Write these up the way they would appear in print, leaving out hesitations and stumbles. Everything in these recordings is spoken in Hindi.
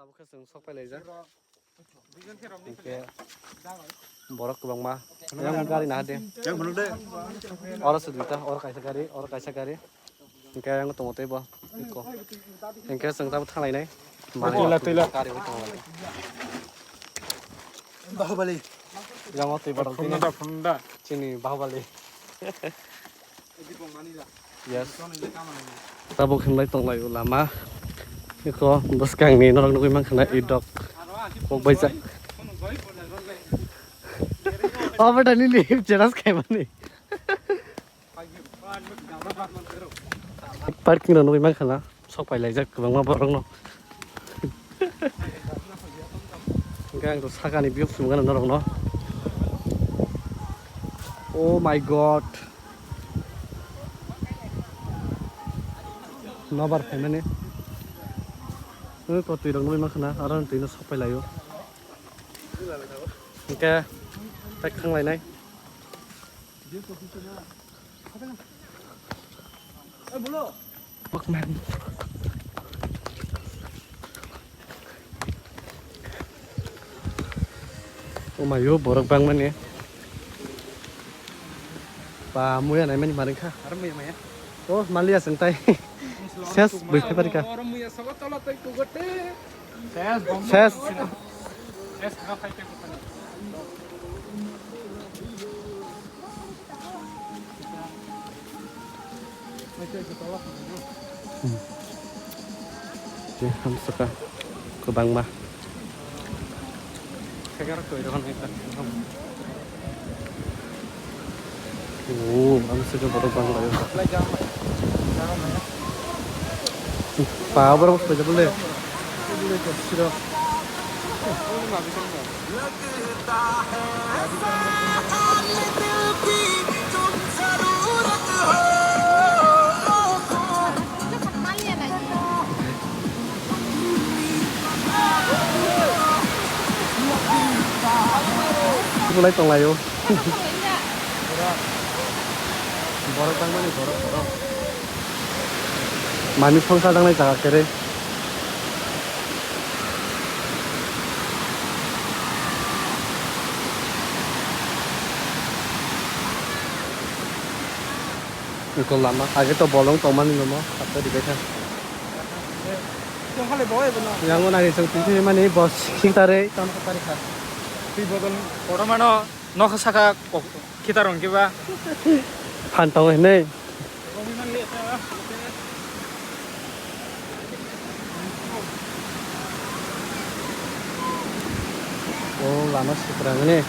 लाबोखौ जों सफायलायजा ओमफ्राय बरफ गोबां मा yang गारि ना दे orang sejuta orang kaisa gari ओमफ्राय yang टमेट बा इको ओमफ्राय जों दा थांलायनाय तैला गारि थांलाय Baahubali yang mau tiba फुंडा sini Bahubali yes दा बोखांलाय दंलाय लामा इको बस गांनि नरक नगै मानखाना इदक बगबायजा अब तनी लिप जरास खायमानि पार्किं न नगै मानखाना सफायलायजा गोबां मा बरं न गांथ सागानि बिउ फुंगान नरक न oh my god nabar family ko tui dong ma khana aran tui no sapai layo ke tak khang lai nai man oh my yo borok bang mane ba muya nai mani maring kha अरे मैं oh malia sentai ses bui parika orang muya सब तला तक को गटे ses ses ses का फाइटे को Oke, हम suka ke Bang Mah. Sekarang tuh itu kan kita. हम suka foto Bang Mah. Power bos aja boleh. Boleh tuh, sudah. Mulai tong layo. Borok bang mana borok. Mami pangsa dang lai jaga kere. Iku lama. Aja to bolong to mani lomo. Apa di beta? Yang kali bawa ya benar. Yang mana ni sing tisi mani bos sing tare tahun kepari kah. Pi botol orang mana nok saka kita orang kiba. Pantau ini. Kami mana lihat ya. Oh lama seberang ini.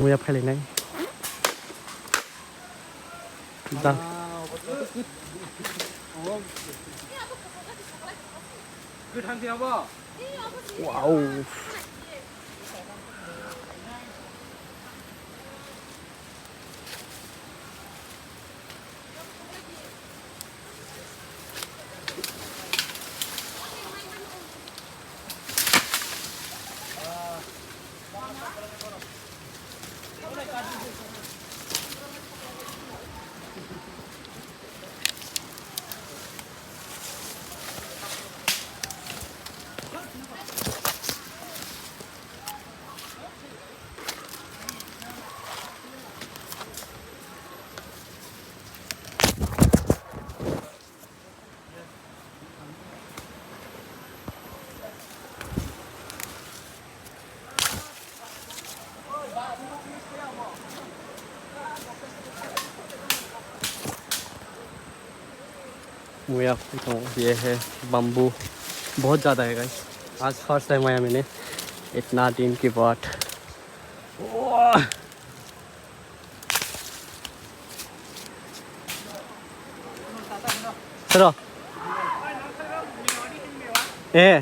Muya pale nai. Dah. Good hunting apa? Wow. मुया तो ये है बम्बू बहुत ज़्यादा है गाइस आज फर्स्ट टाइम आया मैंने इतना दिन के बाद चलो ए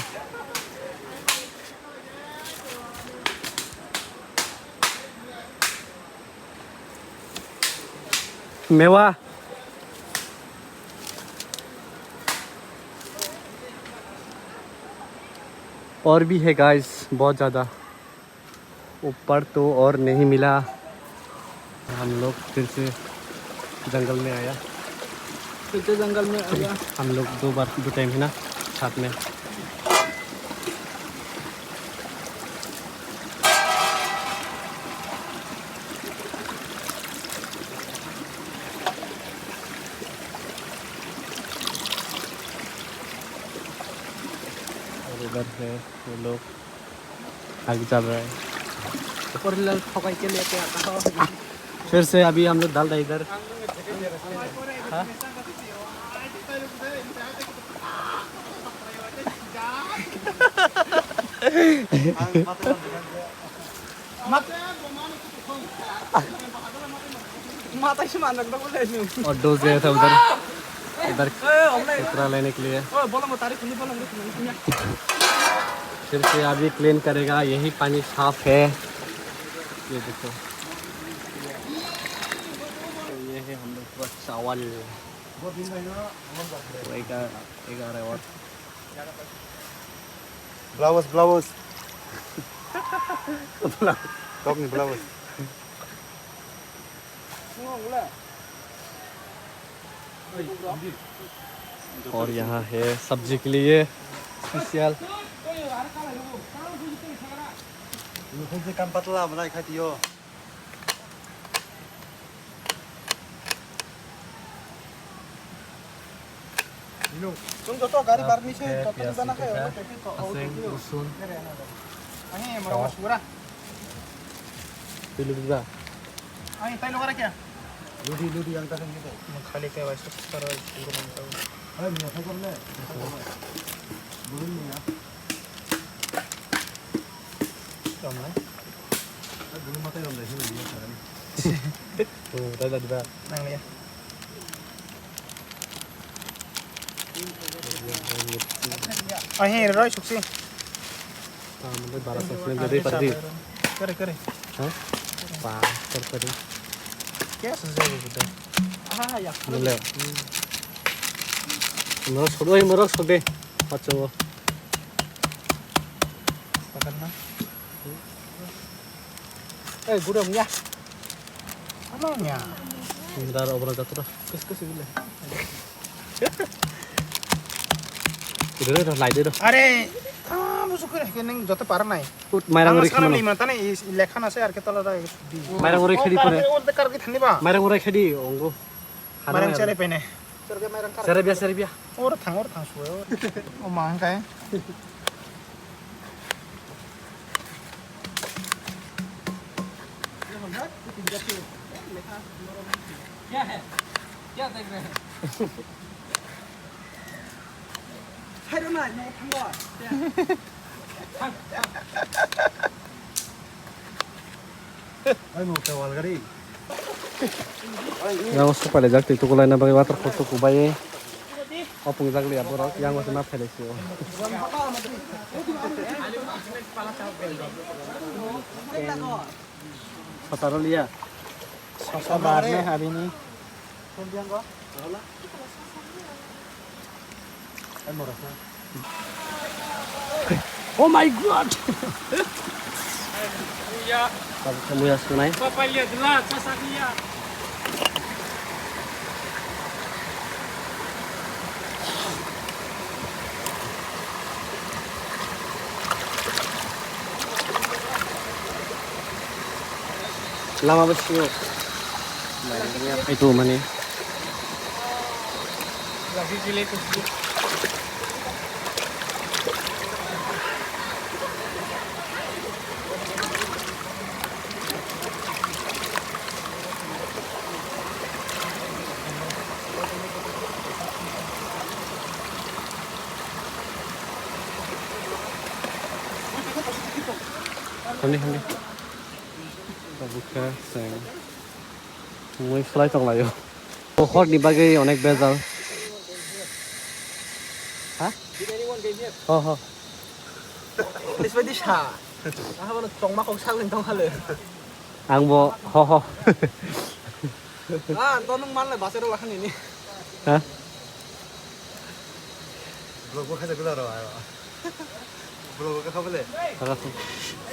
मेवा और भी है गाइस बहुत ज़्यादा ऊपर तो और नहीं मिला हम लोग फिर से जंगल में आया फिर से जंगल में आया हम लोग दो टाइम है ना साथ में। और इधर है वो लोग आगे चल रहा है। ऊपर लग ठोकाई के लेके आता हो। फिर से अभी हम लोग डाल रहे हैं इधर। हाँ? माता से मान रखता बोले नहीं। और डोज गया था उधर इधर कचरा लेने के लिए। ओए बोलो मैं तारीख नहीं बोलूंगा सुनिया। फिर से अभी क्लीन करेगा। यही पानी साफ है, ये देखो। तो ये है हम लोग का चावल। एक आ रहा है और Flowers. Top nih flowers. और यहाँ है सब्जी के लिए special. Ini kunci kan patla mana ikat yo. तुम तो गाड़ी बारनी से तो प्याज बना के asing rusun ani mau surah pilih juga ani tay लोग क्या Ludi yang tadi gitu. खाली के वैसे सारा पूरा बनता है Ayo nih, saya le. Belum nih ya. कम है Belum mata yang dari sini dia sekarang. tuh tadi juga nang lihat અહીં રોય સુક્ષી मतलब 1200 में दे पड़ती करे हाँ 500 पर क्या सजाए बेटा हाँ या मिले मोरक छोड़ दे बच्चों को पकड़ना gudang ya namanya bentar obrolan jatuh dah kus gila udah lại deh अरे busuk ya kening jote parah naik mairang uri sekarang khedi lima tane lekhan ase ar ketala ra di mairang uri khedi pone और कर के थनी बा mairang uri khedi onggo Marang चले पेने Serbia और थांग सुए और मांग का है क्या है क्या देख रहे हैं 하이로 나 이거 탄 거. Ay mau kawal kali. yang usah pada jak itu kulai na bagi water foto ku bayi opung jak lihat borok yang usah map hele sih foto lihat ससा बाहर में अभी नहीं oh my god Ya, kamu ya sunai Bapak lihatlah sasa dia. lama bersih itu mana Lagi gile tu. Ini kita buka sayang mulai fly tong layo hot di bagai onek bezal hah oh police में दिशा हाँ वो चौंग मा कौशल लें तों हाले ang bo ho हाँ तो नंग मान ले बासेरो Lakhan ini hah Belum gua kasih gula rawa. Belum gua kasih boleh.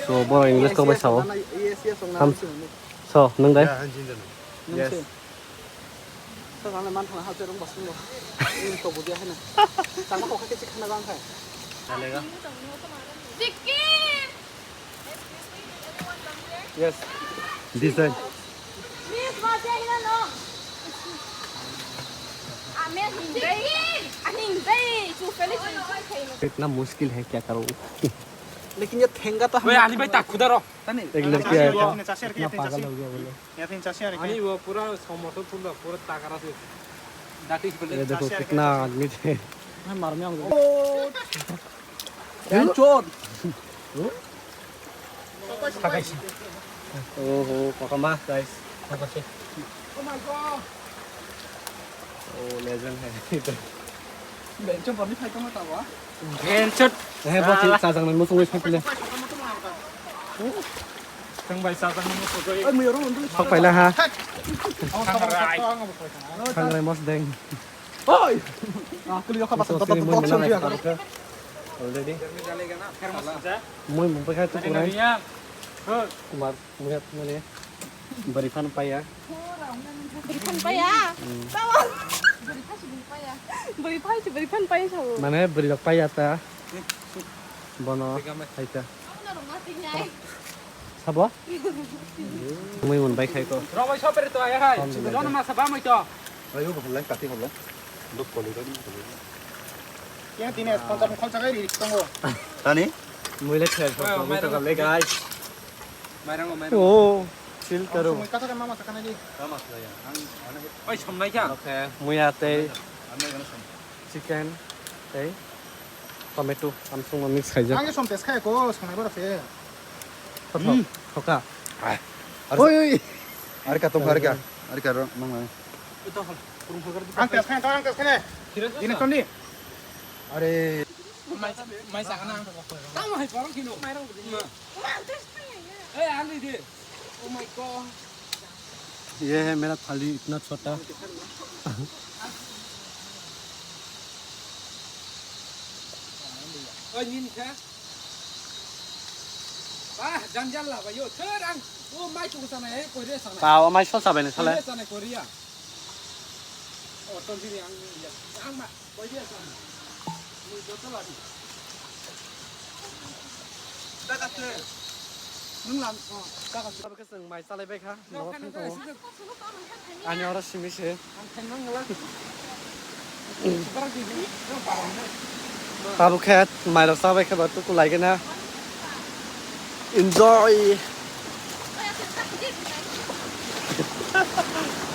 so bo English ko ba sao yes yes song Ham. so nang dai Ya anjing dan. yes Sekarang man thằng hao chơi đông bật xuống rồi. Tổ bột hay này. Chẳng có một cái chiếc khăn nào phải. चलेगा Vicky! यस दिस है Miss, vào đây nữa nó. À, mẹ hình đây. À, hình đây. Chú Felix hình đây. इतना मुश्किल है क्या करूँ लेकिन ये ठेंगा तो 왜 아니 भाई ताकू दरो एक लड़की आया था चासी इतना पागल हो गया बोले या फिर चासी यार 아니 वो पूरा समोसा पूरा पूरा ताकरा से दाटी ये देखो कितना आदमी थे मैं मार में आऊंगा यार चोर ओहो पकमा guys oh my God oh legend है इधर बेंच पर नहीं फाइट में तावा 벤첫 है बहुत ही साजन में मुझे फेंक ले 정말 사장님 모습이 ơi mày rồi mình fuck पहला हाँ 상하라이 खंग ले मस्त देंग ôi à cái liều không bắt तो tao सिर्फ tao मुझे tao मिला tao नहीं ऑलरेडी 잘리가 나 페르모스자 मुझे पे खाए तो पूरा 그냥 그 कुमार मुझे मैंने बरीफान पाया Berikan pa ya. Tawa. Berikan pa ya sao? मैंने बरी लोग पाया था बनो खाई था Ano nung ating niya? सब मुझे मन बाइक खाई को 러버 셔베르 또 아야 하이 너는 마사 밤을 또 아유 뭐 볼래? 까티 볼래? 너 볼래? 그냥 디네 스폰서 콘서가 이리 있던 거 아니? मुझे खेल तो कर ले गाइस 마이랑 마이랑 ओ चिल करो 뭐 까서 마마 사카나지 어이 첨나이 그냥 ओके मुझे आते चिकन ए टमेटो हम सुन मिक्स खाई जा 한개 좀 데스카이고 상해 버렸어 होका 오이 오이 아리까 또 가르까 아리까 망망 또 그럼 그거 안 데스카이 안 데스카이 디네 좀니 아래 마이 사가나 땅 마이 바로 키노 마이랑 ए आली दे ओ माय गॉड ये है मेरा थाली इतना छोटा ơi nhìn thế à janjan là vậy thôi đang ô mai chủ sao này coi đi sao này पाव हमारे शॉट साबे ने coi चले đi sao này coi đi à ô tôi đi ăn mà coi đi sao này mình cho tôi là đi đã cắt rồi nung làm các bạn có cái sừng mày sao lại vậy hả nó nó cái không nó có cái anh nhớ là xin mấy xe ăn thành nó là sekarang gini nó parah tao bukan mày làm sao vậy các bạn tôi lại cái na enjoy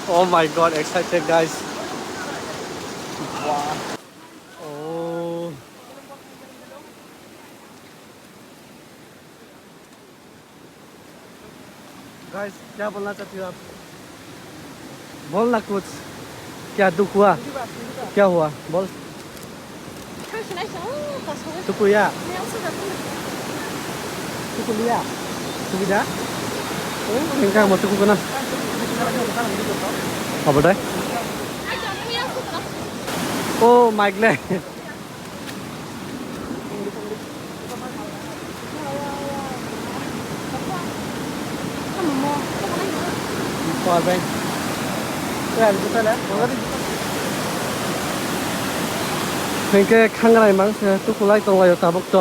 oh my god excited guys wow oh guys क्या बोलना चाहती हो आप बोलना कुछ क्या दुख हुआ क्या हुआ बोल Kasi na siya. Pasok. तुकुया May ako sa तुकुलिया तुकुजा इनका मत तुकु ना अब day Ay, sabi mo yan sa ओ माइक ले Ano mo? और बैंक क्या जुता ले इनके खांगराय मांग से तुकुलाई तो लायो ताबक तो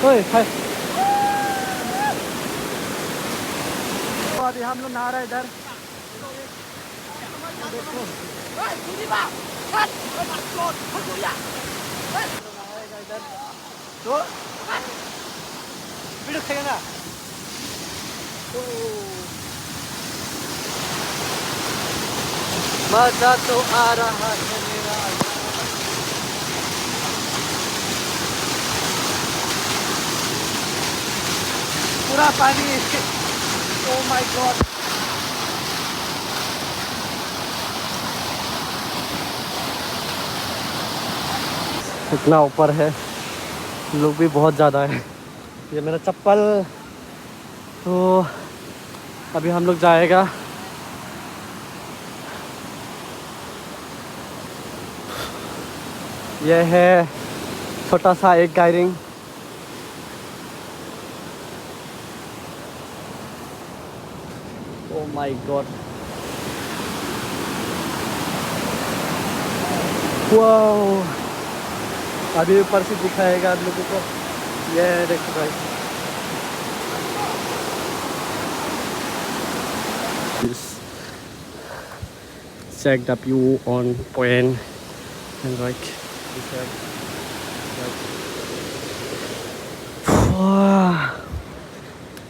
ओए हाय अभी हम लोग नहा रहे हैं इधर तो वीडियो खाएगा ना मजा तो आ रहा है मेरा पूरा पानी ओ माय गॉड इतना ऊपर है लोग भी बहुत ज़्यादा है ये मेरा चप्पल तो अभी हम लोग जाएगा ये है छोटा सा एक गाइडिंग My God. Wow. अभी ऊपर से दिखाएगा आप लोगों को. ये देखो भाई. Check the view on point and like this side. वाह,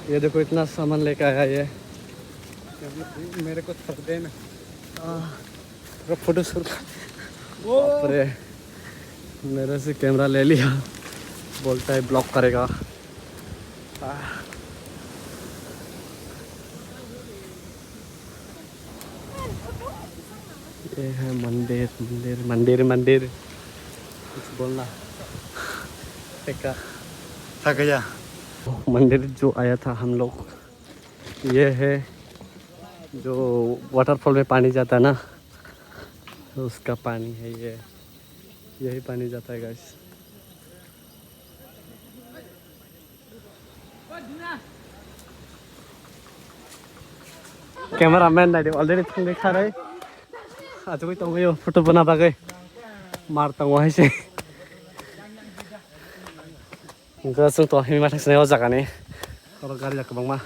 ये देखो इतना सामान लेके आया ये. मेरे को थक दे ना. Photo shoot. बाप रे, मेरे से कैमरा ले लिया, बोलता है ब्लॉक करेगा. ये है मंदिर मंदिर मंदिर मंदिर. कुछ बोलना टेका. थक गया. मंदिर जो आया था हम लोग, ये है जो वाटरफॉल में पानी जाता है ना, तो उसका पानी है ये. यही पानी जाता है गाइस. कैमरामैन नाइडे ऑलरेडी तुम देखा रहे. आज कोई तो यो फोटो बना बागे मारता हूँ वहीं से. गसुं तो हामी माथि स्नेह जगाने और गाड़ी जाके बंगमा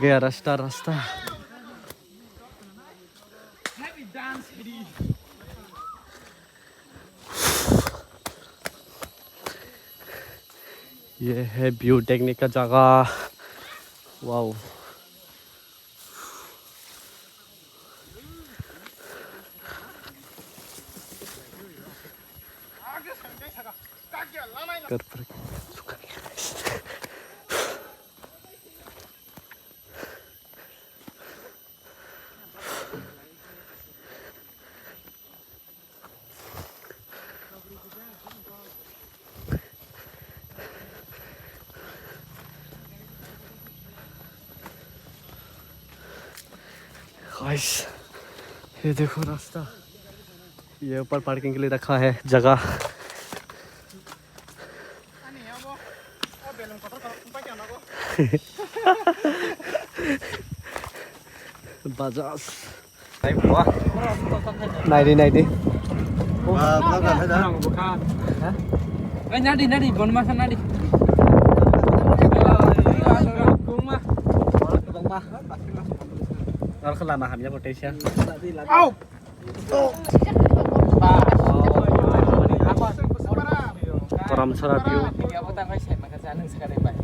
गया रास्ता रास्ता. ये है व्यू देखने का जगह. वाओ. कर पर गाइस, ये देखो रास्ता. ये ऊपर पार्किंग के लिए रखा है जगह. Bajaj 90 nadi nadi bon masan nadi. और खला मा हामी पोटेसिया. परमसरा view. Apa tak kau saya makan sana sekarang, Pak?